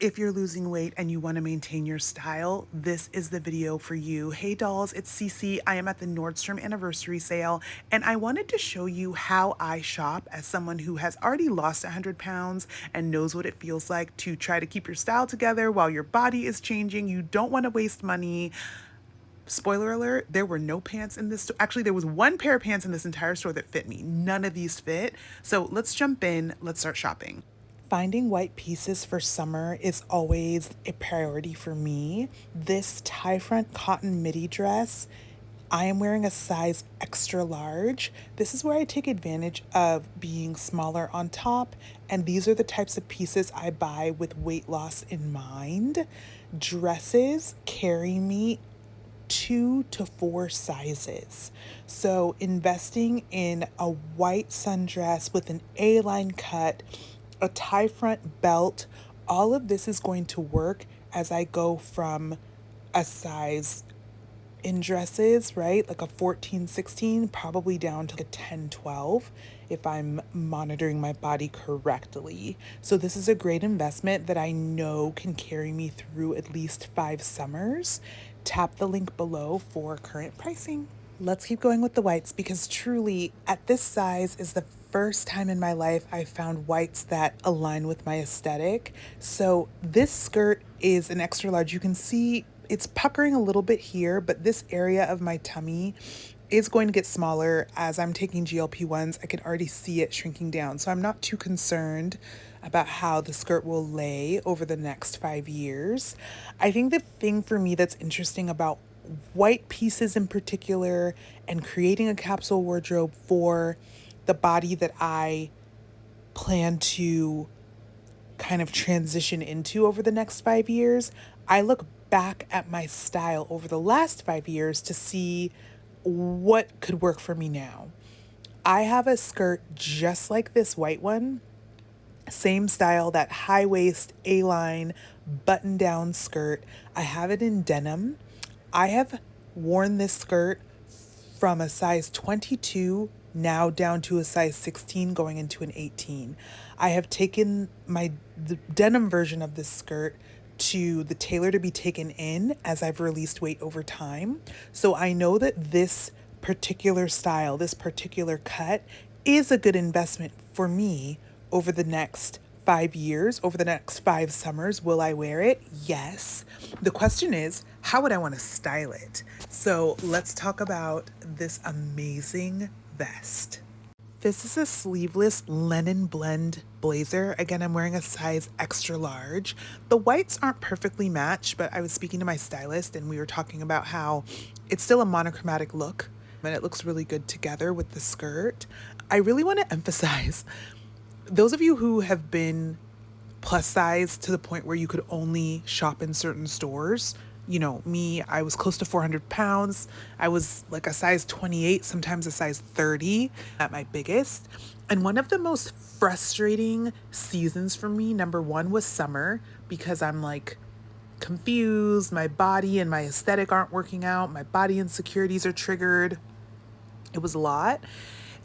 If you're losing weight and you want to maintain your style, this is the video for you. Hey dolls, it's Cece. I am at the Nordstrom Anniversary Sale, and I wanted to show you how I shop as someone who has already lost 100 pounds and knows what it feels like to try to keep your style together while your body is changing. You don't want to waste money. Spoiler alert, there were no pants in this store. Actually, there was one pair of pants in this entire store that fit me. None of these fit. So let's jump in. Let's start shopping. Finding white pieces for summer is always a priority for me. This tie front cotton midi dress, I am wearing a size extra large. This is where I take advantage of being smaller on top, and these are the types of pieces I buy with weight loss in mind. Dresses carry me 2 to 4 sizes. So investing in a white sundress with an A-line cut, a tie front belt, all of this is going to work as I go from a size in dresses, right? Like a 14, 16, probably down to a 10, 12 if I'm monitoring my body correctly. So this is a great investment that I know can carry me through at least 5 summers. Tap the link below for current pricing. Let's keep going with the whites because truly at this size is the first time in my life I found whites that align with my aesthetic. So this skirt is an extra large. You can see it's puckering a little bit here, but this area of my tummy is going to get smaller as I'm taking GLP1s. I can already see it shrinking down. So I'm not too concerned about how the skirt will lay over the next 5 years. I think the thing for me that's interesting about white pieces in particular and creating a capsule wardrobe for the body that I plan to kind of transition into over the next 5 years, I look back at my style over the last 5 years to see what could work for me now. I have a skirt just like this white one, same style, that high waist, A-line, button down skirt. I have it in denim. I have worn this skirt from a size 22 now down to a size 16 going into an 18. I have taken the denim version of this skirt to the tailor to be taken in as I've released weight over time. So I know that this particular style, this particular cut is a good investment for me over the next 5 years, over the next 5 summers. Will I wear it? Yes. The question is, how would I want to style it? So let's talk about this amazing vest. This is a sleeveless linen blend blazer. Again, I'm wearing a size extra large. The whites aren't perfectly matched, but I was speaking to my stylist and we were talking about how it's still a monochromatic look and it looks really good together with the skirt. I really want to emphasize those of you who have been plus size to the point where you could only shop in certain stores. You know, me, I was close to 400 pounds. I was like a size 28, sometimes a size 30 at my biggest. And one of the most frustrating seasons for me, number one, was summer because I'm like confused. My body and my aesthetic aren't working out. My body insecurities are triggered. It was a lot.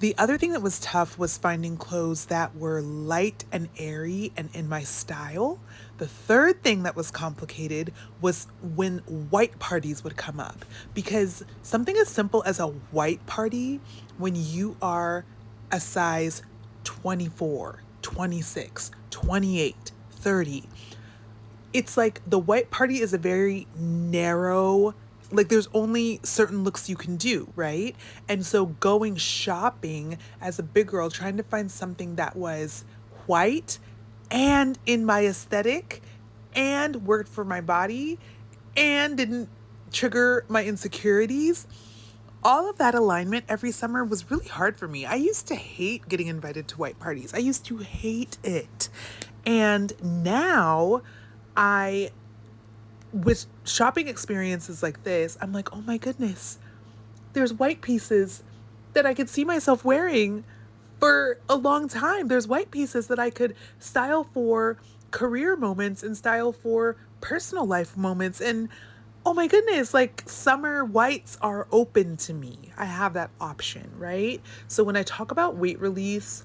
The other thing that was tough was finding clothes that were light and airy and in my style. The third thing that was complicated was when white parties would come up, because something as simple as a white party, when you are a size 24, 26, 28, 30, it's like the white party is a very narrow, like there's only certain looks you can do, right? And so going shopping as a big girl, trying to find something that was white and in my aesthetic and worked for my body and didn't trigger my insecurities, all of that alignment every summer was really hard for me. I used to hate getting invited to white parties. I used to hate it. And now I, with shopping experiences like this, I'm like, oh my goodness, there's white pieces that I could see myself wearing for a long time. There's white pieces that I could style for career moments and style for personal life moments. And oh my goodness, like summer whites are open to me. I have that option, right? So when I talk about weight release,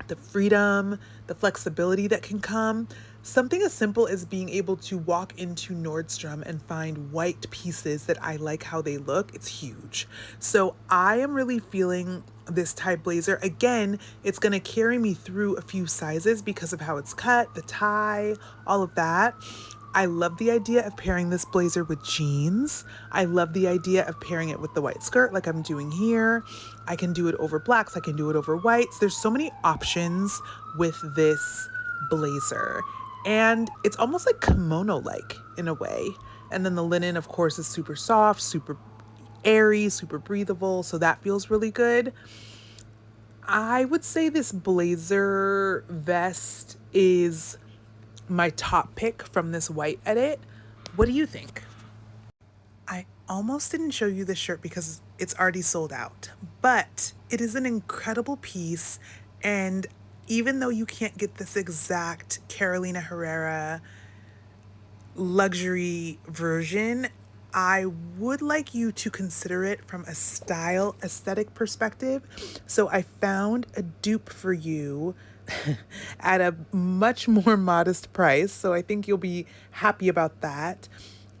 the freedom, the flexibility that can come, Something as simple as being able to walk into Nordstrom and find white pieces that I like how they look, it's huge. So I am really feeling this type blazer. Again, it's gonna carry me through a few sizes because of how it's cut, the tie, all of that. I love the idea of pairing this blazer with jeans. I love the idea of pairing it with the white skirt like I'm doing here. I can do it over blacks, I can do it over whites. There's so many options with this blazer. And it's almost like kimono-like in a way. And then the linen, of course, is super soft, super airy, super breathable. So that feels really good. I would say this blazer vest is my top pick from this white edit. What do you think? I almost didn't show you this shirt because it's already sold out, but it is an incredible piece. And even though you can't get this exact Carolina Herrera luxury version, I would like you to consider it from a style aesthetic perspective. So I found a dupe for you at a much more modest price. So I think you'll be happy about that.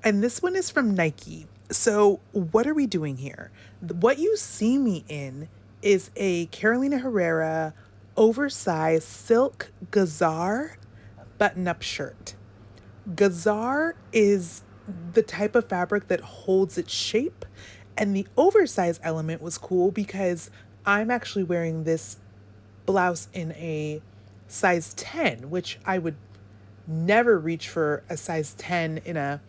And this one is from Nike. So what are we doing here? What you see me in is a Carolina Herrera oversized silk gazar button-up shirt. Gazar is the type of fabric that holds its shape, and the oversized element was cool because I'm actually wearing this blouse in a size 10, which I would never reach for a size 10 in a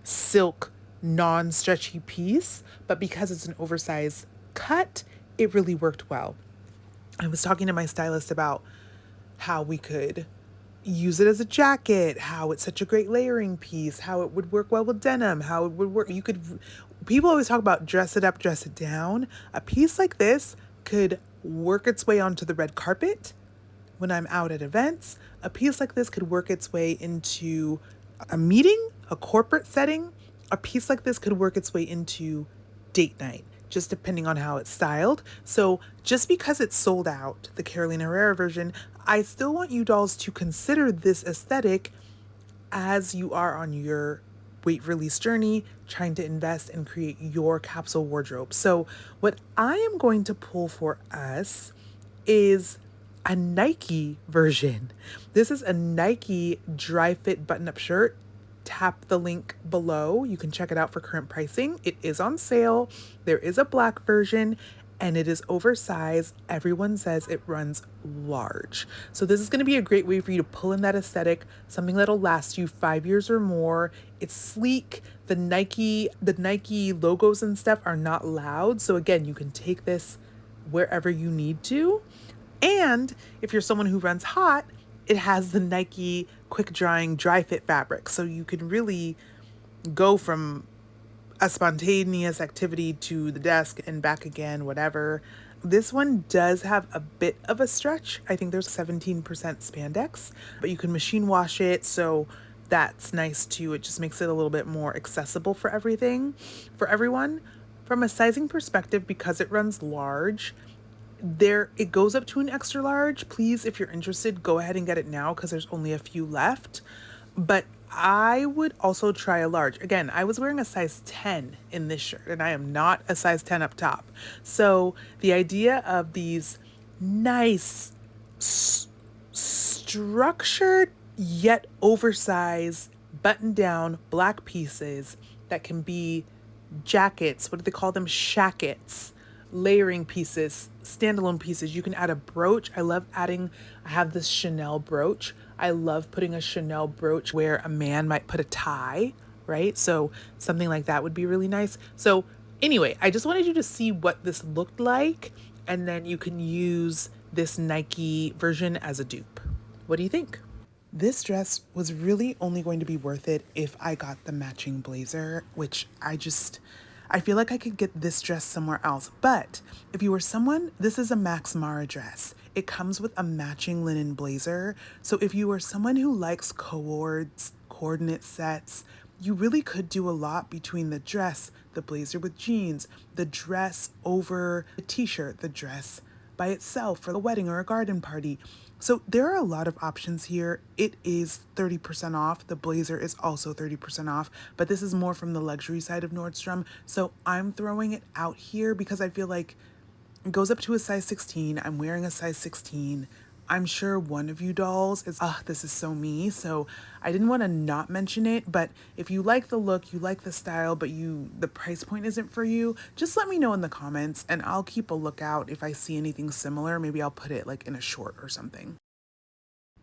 silk non-stretchy piece, but because it's an oversized cut, it really worked well. I was talking to my stylist about how we could use it as a jacket, how it's such a great layering piece, how it would work well with denim, how it would work. People always talk about dress it up, dress it down. A piece like this could work its way onto the red carpet when I'm out at events. A piece like this could work its way into a meeting, a corporate setting. A piece like this could work its way into date night, just depending on how it's styled. So just because it's sold out, the Carolina Herrera version, I still want you dolls to consider this aesthetic as you are on your weight release journey, trying to invest and create your capsule wardrobe. So what I am going to pull for us is a Nike version. This is a Nike dry fit button-up shirt. Tap the link below. You can check it out for current pricing. It is on sale. There is a black version and it is oversized. Everyone says it runs large. So this is going to be a great way for you to pull in that aesthetic, something that'll last you 5 years or more. It's sleek. The Nike logos and stuff are not loud. So again, you can take this wherever you need to. And if you're someone who runs hot, it has the Nike quick drying dry fit fabric. So you can really go from a spontaneous activity to the desk and back again, whatever. This one does have a bit of a stretch. I think there's 17% spandex, but you can machine wash it. So that's nice too. It just makes it a little bit more accessible for everyone. From a sizing perspective, because it runs large, it goes up to an extra large. Please, if you're interested, go ahead and get it now because there's only a few left. But I would also try a large. Again, I was wearing a size 10 in this shirt and I am not a size 10 up top. So the idea of these nice structured yet oversized button down black pieces that can be jackets, what do they call them? Shackets, layering pieces, standalone pieces. You can add a brooch. I have this Chanel brooch. I love putting a Chanel brooch where a man might put a tie, right? So something like that would be really nice. So anyway, I just wanted you to see what this looked like, and then you can use this Nike version as a dupe. What do you think? This dress was really only going to be worth it if I got the matching blazer, which I feel like I could get this dress somewhere else. But if you were someone, this is a Max Mara dress. It comes with a matching linen blazer. So if you are someone who likes coordinate sets, you really could do a lot between the dress, the blazer with jeans, the dress over the t-shirt, the dress by itself for a wedding or a garden party. So there are a lot of options here. It is 30% off. The blazer is also 30% off, but this is more from the luxury side of Nordstrom. So I'm throwing it out here because I feel like it goes up to a size 16. I'm wearing a size 16. I'm sure one of you dolls is, this is so me. So I didn't want to not mention it, but if you like the look, you like the style, but the price point isn't for you, just let me know in the comments and I'll keep a lookout. If I see anything similar, maybe I'll put it like in a short or something.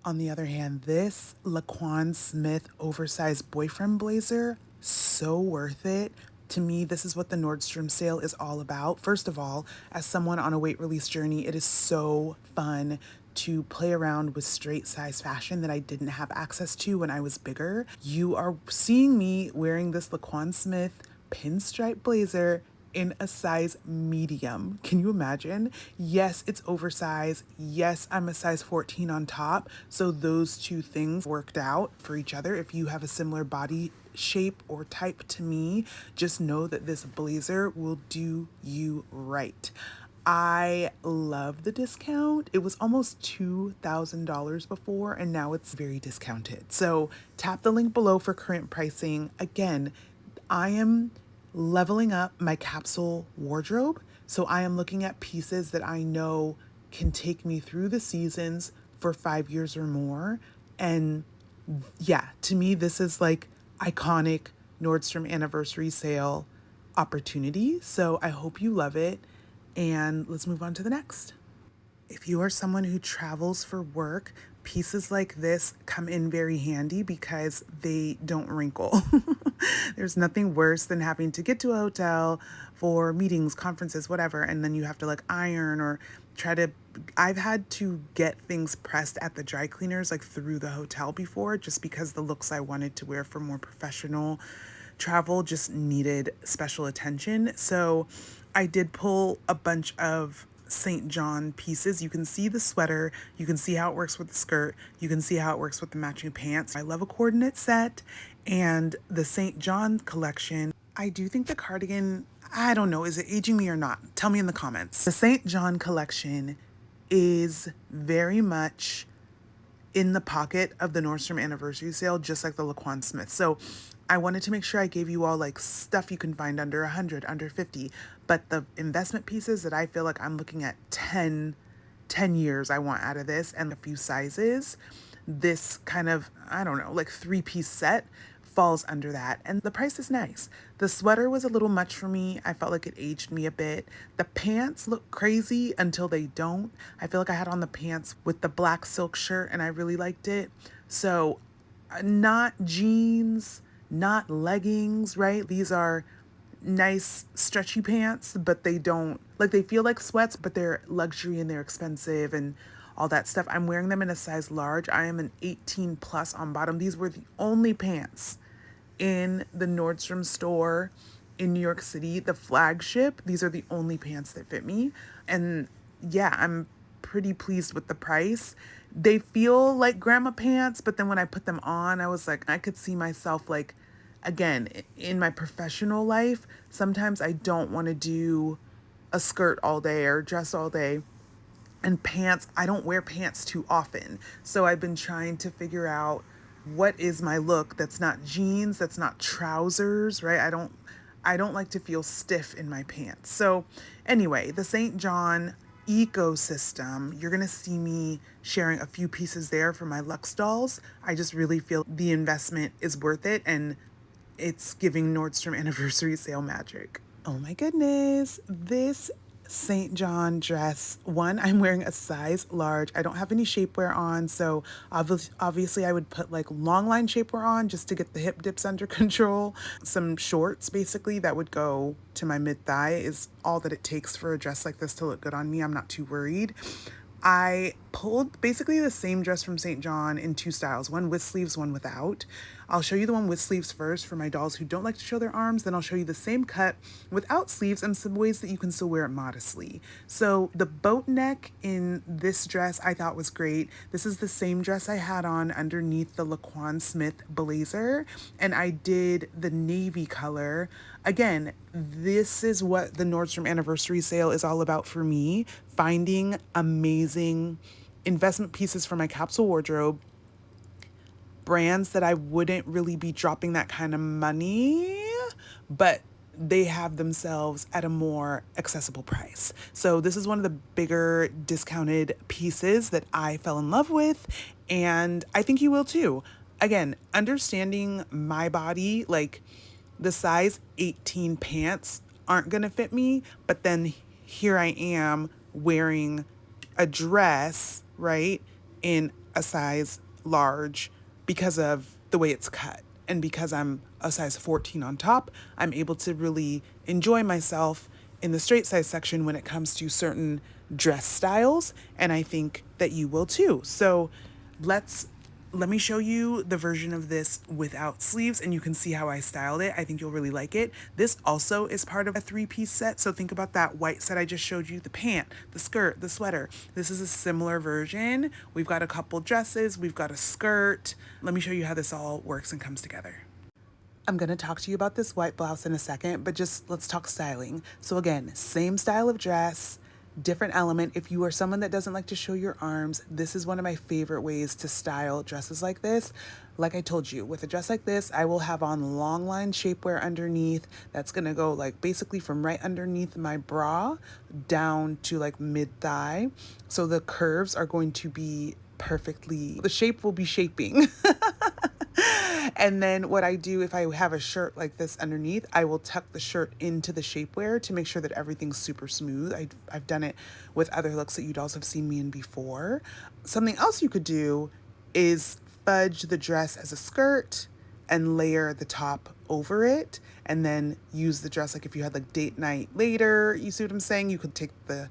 On the other hand, this LaQuan Smith oversized boyfriend blazer, so worth it. To me, this is what the Nordstrom sale is all about. First of all, as someone on a weight release journey, it is so fun to play around with straight size fashion that I didn't have access to when I was bigger. You are seeing me wearing this LaQuan Smith pinstripe blazer in a size medium. Can you imagine? Yes, it's oversized. Yes, I'm a size 14 on top. So those two things worked out for each other. If you have a similar body shape or type to me, just know that this blazer will do you right. I love the discount. It was almost $2,000 before, and now it's very discounted. So tap the link below for current pricing. Again, I am leveling up my capsule wardrobe. So I am looking at pieces that I know can take me through the seasons for 5 years or more. And yeah, to me, this is like iconic Nordstrom Anniversary Sale opportunity. So I hope you love it. And let's move on to the next. If you are someone who travels for work, pieces like this come in very handy because they don't wrinkle. There's nothing worse than having to get to a hotel for meetings, conferences, whatever, and then you have to like iron or try to. I've had to get things pressed at the dry cleaners like through the hotel before just because the looks I wanted to wear for more professional travel just needed special attention. So I did pull a bunch of St. John pieces. You can see the sweater, you can see how it works with the skirt, you can see how it works with the matching pants. I love a coordinate set, and the St. John collection, I do think the cardigan, I don't know, is it aging me or not? Tell me in the comments. The St. John collection is very much in the pocket of the Nordstrom Anniversary Sale, just like the LaQuan Smith. So I wanted to make sure I gave you all like stuff you can find under 100, under 50, but the investment pieces that I feel like I'm looking at 10 years I want out of this and a few sizes, this kind of, I don't know, like 3-piece set falls under that. And the price is nice. The sweater was a little much for me. I felt like it aged me a bit. The pants look crazy until they don't. I feel like I had on the pants with the black silk shirt and I really liked it. So not jeans, not leggings, right? These are nice stretchy pants, but they don't, like, they feel like sweats, but they're luxury and they're expensive and all that stuff. I'm wearing them in a size large. I am an 18 plus on bottom. These were the only pants in the Nordstrom store in New York City, the flagship. These are the only pants that fit me. And yeah, I'm pretty pleased with the price. They feel like grandma pants, but then when I put them on, I was like, I could see myself like, again, in my professional life, sometimes I don't want to do a skirt all day or dress all day. And pants, I don't wear pants too often. So I've been trying to figure out what is my look that's not jeans, that's not trousers, right? I don't like to feel stiff in my pants. So anyway, the St. John ecosystem, you're gonna see me sharing a few pieces there for my Luxe dolls. I just really feel the investment is worth it and it's giving Nordstrom Anniversary Sale magic. Oh my goodness, this St. John dress, one, I'm wearing a size large. I don't have any shapewear on, so obviously I would put like long line shapewear on just to get the hip dips under control. Some shorts basically that would go to my mid thigh is all that it takes for a dress like this to look good on me. I'm not too worried. I pulled basically the same dress from St. John in 2 styles, one with sleeves, one without. I'll show you the one with sleeves first for my dolls who don't like to show their arms. Then I'll show you the same cut without sleeves and some ways that you can still wear it modestly. So the boat neck in this dress I thought was great. This is the same dress I had on underneath the LaQuan Smith blazer, and I did the navy color. Again, this is what the Nordstrom Anniversary Sale is all about for me, finding amazing investment pieces for my capsule wardrobe, brands that I wouldn't really be dropping that kind of money, but they have themselves at a more accessible price. So this is one of the bigger discounted pieces that I fell in love with, and I think you will too. Again, understanding my body, like the size 18 pants aren't gonna fit me, but then here I am wearing a dress, right, in a size large because of the way it's cut. And because I'm a size 14 on top, I'm able to really enjoy myself in the straight size section when it comes to certain dress styles. And I think that you will too. So let me show you the version of this without sleeves and you can see how I styled it. I think you'll really like it. This also is part of a 3-piece set. So think about that white set I just showed you, the pant, the skirt, the sweater. This is a similar version. We've got a couple dresses, we've got a skirt. Let me show you how this all works and comes together. I'm gonna talk to you about this white blouse in a second, but just let's talk styling. So again, same style of dress, different element. If you are someone that doesn't like to show your arms, this is one of my favorite ways to style dresses like this. Like I told you, with a dress like this, I will have on long line shapewear underneath. That's gonna go like basically from right underneath my bra down to like mid thigh. So the curves are going to be perfectly, the shape will be shaping. And then what I do if I have a shirt like this underneath, I will tuck the shirt into the shapewear to make sure that everything's super smooth. I've done it with other looks that you dolls have seen me in before. Something else you could do is fudge the dress as a skirt and layer the top over it, and then use the dress like if you had like date night later, you see what I'm saying? You could take the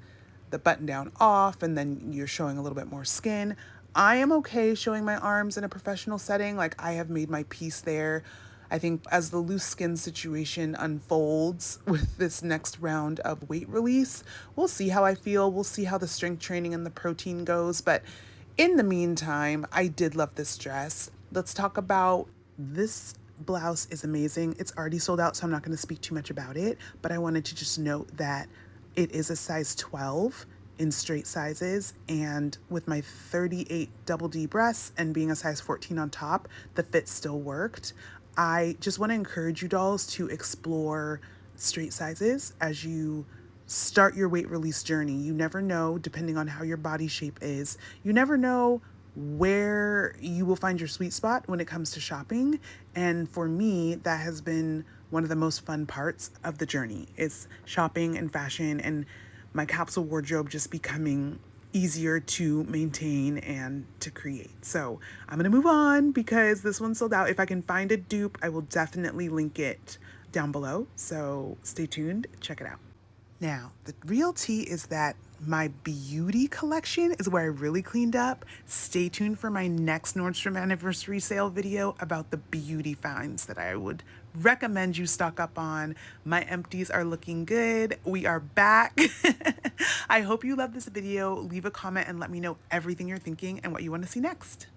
button down off and then you're showing a little bit more skin. I am okay showing my arms in a professional setting. Like I have made my peace there. I think as the loose skin situation unfolds with this next round of weight release, we'll see how I feel. We'll see how the strength training and the protein goes. But in the meantime, I did love this dress. Let's talk about this blouse is amazing. It's already sold out, so I'm not going to speak too much about it. But I wanted to just note that it is a size 12 in straight sizes, and with my 38 double D breasts and being a size 14 on top, the fit still worked. I just want to encourage you dolls to explore straight sizes as you start your weight release journey. You never know, depending on how your body shape is, you never know where you will find your sweet spot when it comes to shopping. And for me, that has been one of the most fun parts of the journey, is shopping and fashion and my capsule wardrobe just becoming easier to maintain and to create. So I'm gonna move on because this one sold out. If I can find a dupe, I will definitely link it down below. So stay tuned, check it out. Now, the real tea is that my beauty collection is where I really cleaned up. Stay tuned for my next Nordstrom Anniversary Sale video about the beauty finds that I would recommend you stock up on. My empties are looking good. We are back. I hope you love this video. Leave a comment and let me know everything you're thinking and what you want to see next.